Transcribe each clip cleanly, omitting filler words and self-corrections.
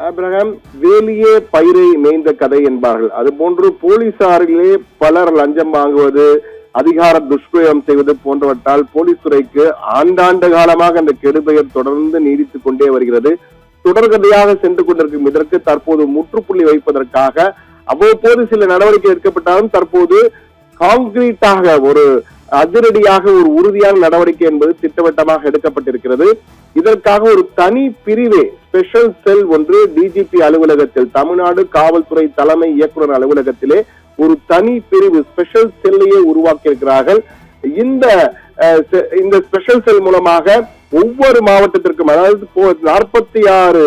Abraham, வேலியே பயிரை மேய்ந்த கதை என்பார்கள். அதுபோன்று போலீசாரிலே பலர் லஞ்சம் வாங்குவது, அதிகார துஷ்பிரயோகம் செய்வது போன்றவற்றால் போலீஸ் துறைக்கு ஆண்டாண்டு காலமாக அந்த கெடுபெயர் தொடர்ந்து நீடித்துக் கொண்டே வருகிறது. தொடர்கதையாக சென்று கொண்டிருக்கும் இதற்கு தற்போது முற்றுப்புள்ளி வைப்பதற்காக அவ்வப்போது சில நடவடிக்கை எடுக்கப்பட்டாலும் தற்போது கான்கிரீட்டாக ஒரு அதிரடியாக ஒரு உறுதியான நடவடிக்கை என்பது திட்டவட்டமாக எடுக்கப்பட்டிருக்கிறது. இதற்காக ஒரு தனி பிரிவே ஸ்பெஷல் செல் ஒன்று டிஜிபி அலுவலகத்தில், தமிழ்நாடு காவல்துறை தலைமை இயக்குனர் அலுவலகத்திலே ஒரு தனி பிரிவு ஸ்பெஷல் செல்லையே உருவாக்கி இருக்கிறார்கள். இந்த ஸ்பெஷல் செல் மூலமாக ஒவ்வொரு மாவட்டத்திற்கும், அதாவது 46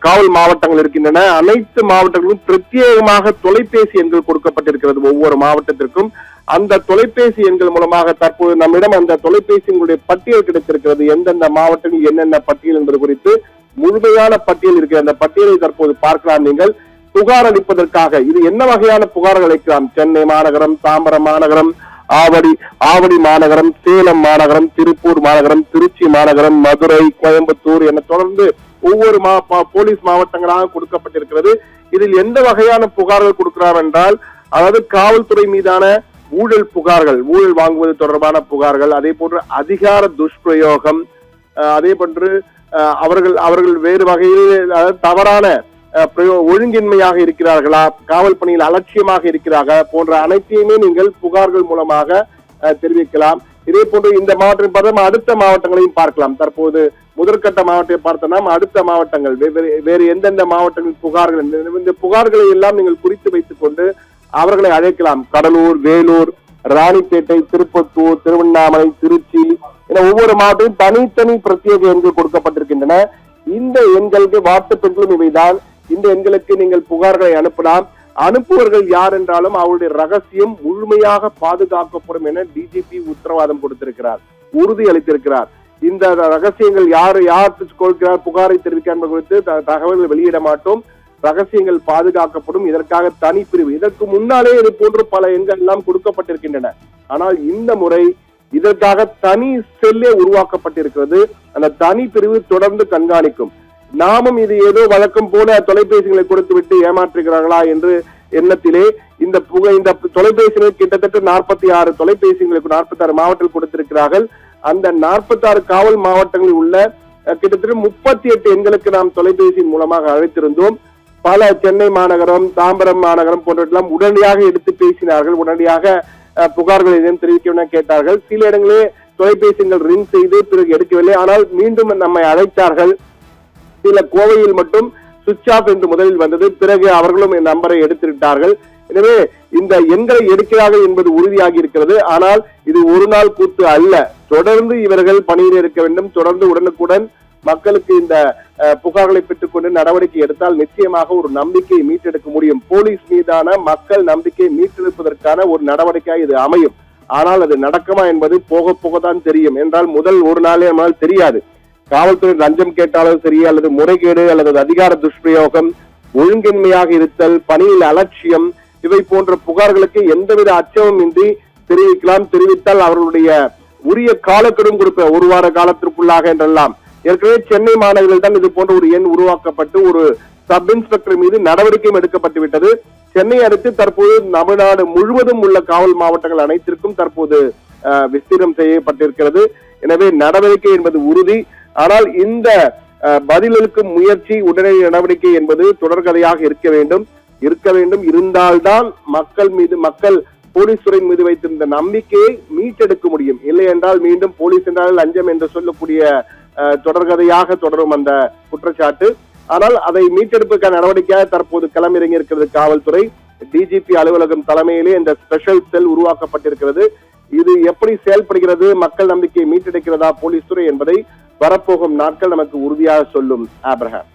காவல் மாவட்டங்கள் இருக்கின்றன, அனைத்து மாவட்டங்களும் பிரத்யேகமாக தொலைபேசி எண்கள் கொடுக்கப்பட்டிருக்கிறது. ஒவ்வொரு மாவட்டத்திற்கும் அந்த தொலைபேசி எண்கள் மூலமாக தற்போது நம்மிடம் அந்த தொலைபேசிகளுடைய பட்டியல் கிடைத்திருக்கிறது. எந்தெந்த மாவட்டங்கள் என்னென்ன பட்டியல் என்பது குறித்து முழுமையான பட்டியல் இருக்கிற அந்த பட்டியலை தற்போது பார்க்கலாம். நீங்கள் புகார் அளிப்பதற்காக இது என்ன வகையான புகார்கள் அளிக்கலாம்? சென்னை மாநகரம், தாம்பரம் மாநகரம், ஆவடி மாநகரம், சேலம் மாநகரம், திருப்பூர் மாநகரம், திருச்சி மாநகரம், மதுரை, கோயம்புத்தூர் என தொடர்ந்து ஒவ்வொரு போலீஸ் மாவட்டங்களாக கொடுக்கப்பட்டிருக்கிறது. இதில் எந்த வகையான புகார்கள் கொடுக்கிறார் என்றால், அதாவது காவல்துறை மீதான ஊழல் புகார்கள், ஊழல் வாங்குவது தொடர்பான புகார்கள், அதே போன்று அதிகார துஷ்பிரயோகம், அதே போன்று அவர்கள் வேறு வகையில் தவறான ஒழுங்கின்மையாக இருக்கிறார்களா, காவல் பணியில் அலட்சியமாக இருக்கிறார்கள் போன்ற அனைத்தையுமே நீங்கள் புகார்கள் மூலமாக தெரிவிக்கலாம். இதே போன்று இந்த மாவட்டத்தில் பார்த்தா அடுத்த மாவட்டங்களையும் பார்க்கலாம். தற்போது முதற்கட்ட மாவட்டத்தை பார்த்தோம்னா அடுத்த மாவட்டங்கள் வேறு எந்தெந்த மாவட்டங்களில் புகார்கள், இந்த புகார்களை எல்லாம் நீங்கள் குறித்து வைத்துக் கொண்டு அவர்களை அழைக்கலாம். கடலூர், வேலூர், ராணிப்பேட்டை, திருப்பத்தூர், திருவண்ணாமலை, திருச்சி என ஒவ்வொரு மாவட்டமும் தனித்தனி பிரத்யேக எண்கள் கொடுக்கப்பட்டிருக்கின்றன. இந்த எண்களுக்கு வாட்ஸ்அப் எண்களும் இவைதான். இந்த எண்களுக்கு நீங்கள் புகார்களை அனுப்பலாம். அனுப்புவர்கள் யார் என்றாலும் அவருடைய ரகசியம் முழுமையாக பாதுகாக்கப்படும் என டிஜிபி உத்தரவாதம் கொடுத்திருக்கிறார், உறுதி அளித்திருக்கிறார். இந்த ரகசியங்கள் யார் கொடுக்கிறார், புகாரை தெரிவிக்க குறித்து தகவல்கள் வெளியிட மாட்டோம், ரகசியங்கள் பாதுகாக்கப்படும். இதற்காக தனி பிரிவு, இதற்கு முன்னாலே இது போன்று பல எண்கள் எல்லாம் கொடுக்கப்பட்டிருக்கின்றன. ஆனால் இந்த முறை இதற்காக தனி செல்லே உருவாக்கப்பட்டிருக்கிறது. அந்த தனி பிரிவு தொடர்ந்து கண்காணிக்கும். நாமும் இது ஏதோ வழக்கம் போல தொலைபேசிகளை கொடுத்து விட்டு ஏமாற்றுகிறார்களா என்று எண்ணத்திலே இந்த தொலைபேசிகள் கிட்டத்தட்ட 46 தொலைபேசிகளுக்கு 46 மாவட்டங்கள் கொடுத்திருக்கிறார்கள். அந்த 46 காவல் மாவட்டங்களில் உள்ள கிட்டத்தட்ட 38 எண்களுக்கு நாம் தொலைபேசியின் மூலமாக அழைத்திருந்தோம். பல சென்னை மாநகரம், தாம்பரம் மாநகரம் போன்றவற்றெல்லாம் உடனடியாக எடுத்து பேசினார்கள். உடனடியாக புகார்கள் எதுவும் தெரிவிக்க கேட்டார்கள். சில இடங்களே தொலைபேசிகள் ரிங் செய்து பிறகு எடுக்கவில்லை. ஆனால் மீண்டும் நம்மை அழைத்தார்கள். சில கோவையில் மட்டும் சுவிட்ச் ஆஃப் என்று முதலில் வந்தது. பிறகு அவர்களும் இந்த நம்பரை எடுத்துவிட்டார்கள். எனவே இந்த எண்களை எடுக்கிறார்கள் என்பது உறுதியாகி இருக்கிறது. ஆனால் இது ஒரு நாள் கூத்து அல்ல. தொடர்ந்து இவர்கள் பணியில் இருக்க வேண்டும். தொடர்ந்து உடனுக்குடன் மக்களுக்கு இந்த புகார்களை பெற்றுக்கொண்டு நடவடிக்கை எடுத்தால் நிச்சயமாக ஒரு நம்பிக்கையை மீட்டெடுக்க முடியும். போலீஸ் மீதான மக்கள் நம்பிக்கையை மீட்டெடுப்பதற்கான ஒரு நடவடிக்கையாக இது அமையும். ஆனால் அது நடக்குமா என்பது போக போகத்தான் தெரியும். என்றால் முதல் ஒரு நாளே நம்மால் தெரியாது. காவல்துறை லஞ்சம் கேட்டாலும் சரி, அல்லது முறைகேடு அல்லது அதிகார துஷ்பிரயோகம், ஒழுங்கின்மையாக இருத்தல், பணியில் அலட்சியம், இவை போன்ற புகார்களுக்கு எந்தவித அச்சமும் இன்றி தெரிவிக்கலாம். தெரிவித்தால் அவர்களுடைய உரிய காலக்கெடும் கொடுப்ப 1 வார காலத்திற்குள்ளாக என்றெல்லாம். ஏற்கனவே சென்னை மாநகரில் தான் இது போன்ற ஒரு எண் உருவாக்கப்பட்டு ஒரு சப் இன்ஸ்பெக்டர் மீது நடவடிக்கையும் எடுக்கப்பட்டு விட்டது. சென்னை அடுத்து தற்போது தமிழ்நாடு முழுவதும் உள்ள காவல் மாவட்டங்கள் அனைத்திற்கும் தற்போது விஸ்தீரம் செய்யப்பட்டிருக்கிறது. எனவே நடவடிக்கை என்பது உறுதி. ஆனால் இந்த பதிலளிக்கும் முயற்சி, உடனடி நடவடிக்கை என்பது தொடர்கதையாக இருக்க வேண்டும். இருந்தால்தான் மக்கள் போலீஸ் துறை மீது வைத்திருந்த நம்பிக்கையை மீட்டெடுக்க முடியும். இல்லை என்றால் மீண்டும் போலீஸ் என்றால் லஞ்சம் என்று சொல்லக்கூடிய தொடர்கதையாக தொடரும் அந்த குற்றச்சாட்டு. ஆனால் அதை மீட்டெடுப்புக்கான நடவடிக்கையாக தற்போது களமிறங்கி இருக்கிறது காவல்துறை. டிஜிபி அலுவலகம் தலைமையிலே இந்த ஸ்பெஷல் செல் உருவாக்கப்பட்டிருக்கிறது. இது எப்படி செயல்படுகிறது, மக்கள் நம்பிக்கையை மீட்டெடுக்கிறதா போலீஸ் துறை என்பதை வரப்போகும் நாட்கள் நமக்கு உறுதியாக சொல்லும். ஆபிரகாம்.